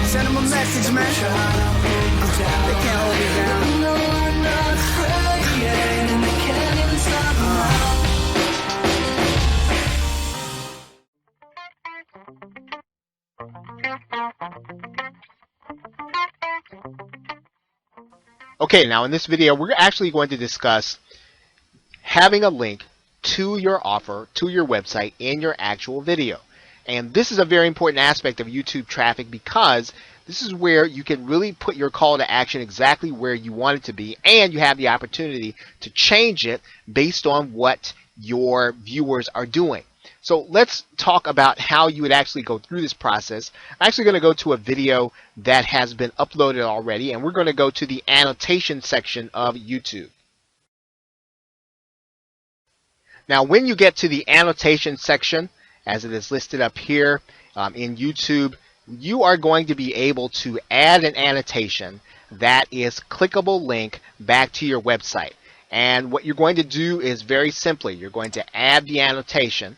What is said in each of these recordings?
Send them a message, man. They can't hold me down. No, I'm not afraid, yeah, and they can't even stop me now. Okay, now in this video, we're actually going to discuss having a link to your offer, to your website in your actual video. And this is a very important aspect of YouTube traffic because this is where you can really put your call to action exactly where you want it to be, and you have the opportunity to change it based on what your viewers are doing. So let's talk about how you would actually go through this process. I'm actually going to go to a video that has been uploaded already, and we're going to go to the annotation section of YouTube. Now, when you get to the annotation section, as it is listed up here in YouTube, you are going to be able to add an annotation that is clickable link back to your website. And what you're going to do is very simply, you're going to add the annotation,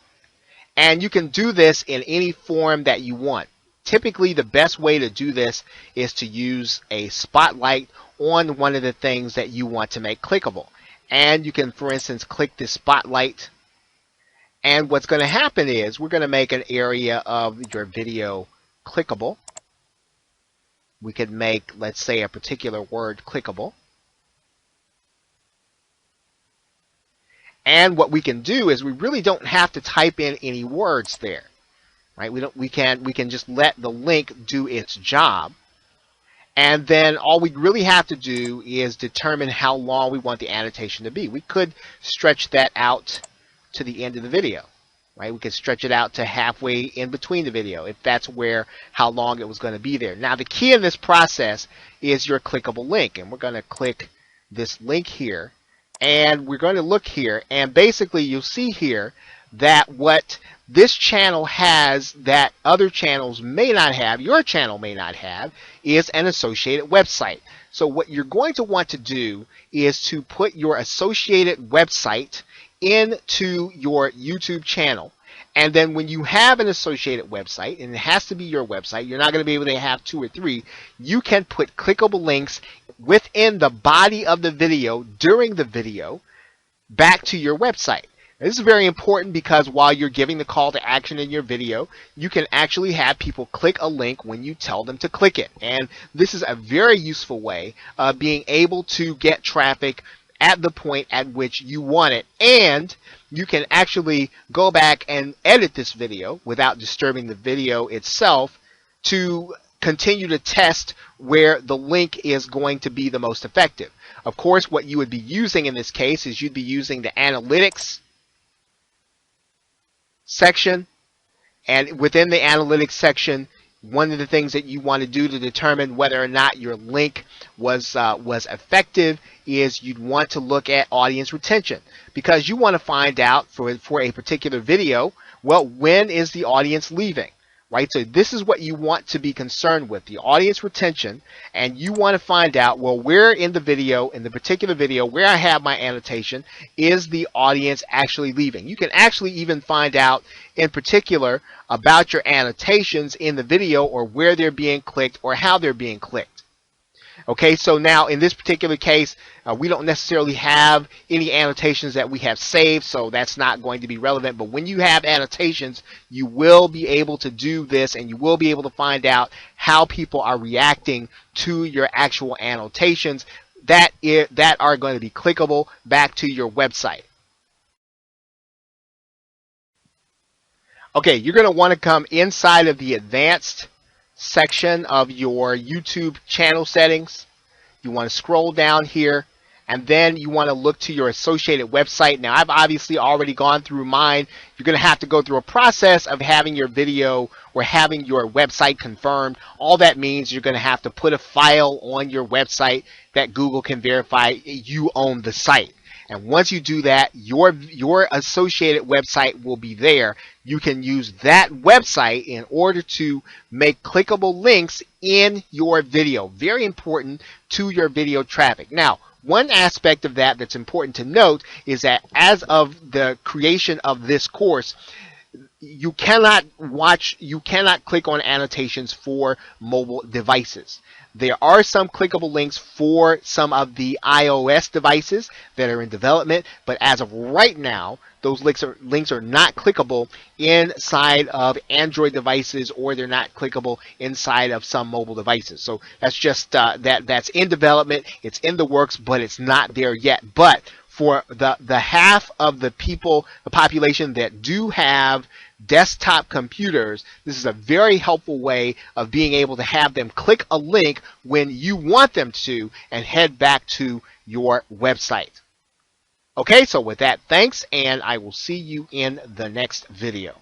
and you can do this in any form that you want. Typically, the best way to do this is to use a spotlight on one of the things that you want to make clickable. And you can, for instance, click this spotlight. And what's going to happen is we're going to make an area of your video clickable. We could make, let's say, a particular word clickable. And what we can do is we really don't have to type in any words there, right? We can just let the link do its job. And then all we really have to do is determine how long we want the annotation to be. We could stretch that out to the end of the video, right? We could stretch it out to halfway in between the video if that's how long it was going to be there. Now, the key in this process is your clickable link, and we're going to click this link here, and we're going to look here, and basically you'll see here that what this channel has that other channels may not have, your channel may not have, is an associated website. So what you're going to want to do is to put your associated website into your YouTube channel. And then when you have an associated website, and it has to be your website, you're not going to be able to have 2 or 3, you can put clickable links within the body of the video during the video back to your website. This is very important because while you're giving the call to action in your video, you can actually have people click a link when you tell them to click it. And this is a very useful way of being able to get traffic at the point at which you want it. And you can actually go back and edit this video without disturbing the video itself to continue to test where the link is going to be the most effective. Of course, what you would be using in this case is you'd be using the analytics section, and within the analytics section, one of the things that you want to do to determine whether or not your link was effective is you'd want to look at audience retention, because you want to find out for a particular video, well, when is the audience leaving, right? So this is what you want to be concerned with, the audience retention, and you want to find out, well, where in the video, in the particular video where I have my annotation, is the audience actually leaving. You can actually even find out in particular about your annotations in the video, or where they're being clicked or how they're being clicked. Okay, so now in this particular case, we don't necessarily have any annotations that we have saved, so that's not going to be relevant. But when you have annotations, you will be able to do this, and you will be able to find out how people are reacting to your actual annotations that are going to be clickable back to your website. Okay, you're going to want to come inside of the advanced section of your YouTube channel settings. You want to scroll down here, and then you want to look to your associated website. Now, I've obviously already gone through mine. You're going to have to go through a process of having your video or having your website confirmed. All that means you're going to have to put a file on your website that Google can verify you own the site. And once you do that, your associated website will be there. You can use that website in order to make clickable links in your video. Very important to your video traffic. Now, one aspect of that that's important to note is that as of the creation of this course, you cannot click on annotations for mobile devices. There are some clickable links for some of the iOS devices that are in development, but as of right now, those links are not clickable inside of Android devices, or they're not clickable inside of some mobile devices. So that's just that's in development. It's in the works, but it's not there yet. But for the half of the population that do have desktop computers, this is a very helpful way of being able to have them click a link when you want them to and head back to your website. Okay, so with that, thanks, and I will see you in the next video.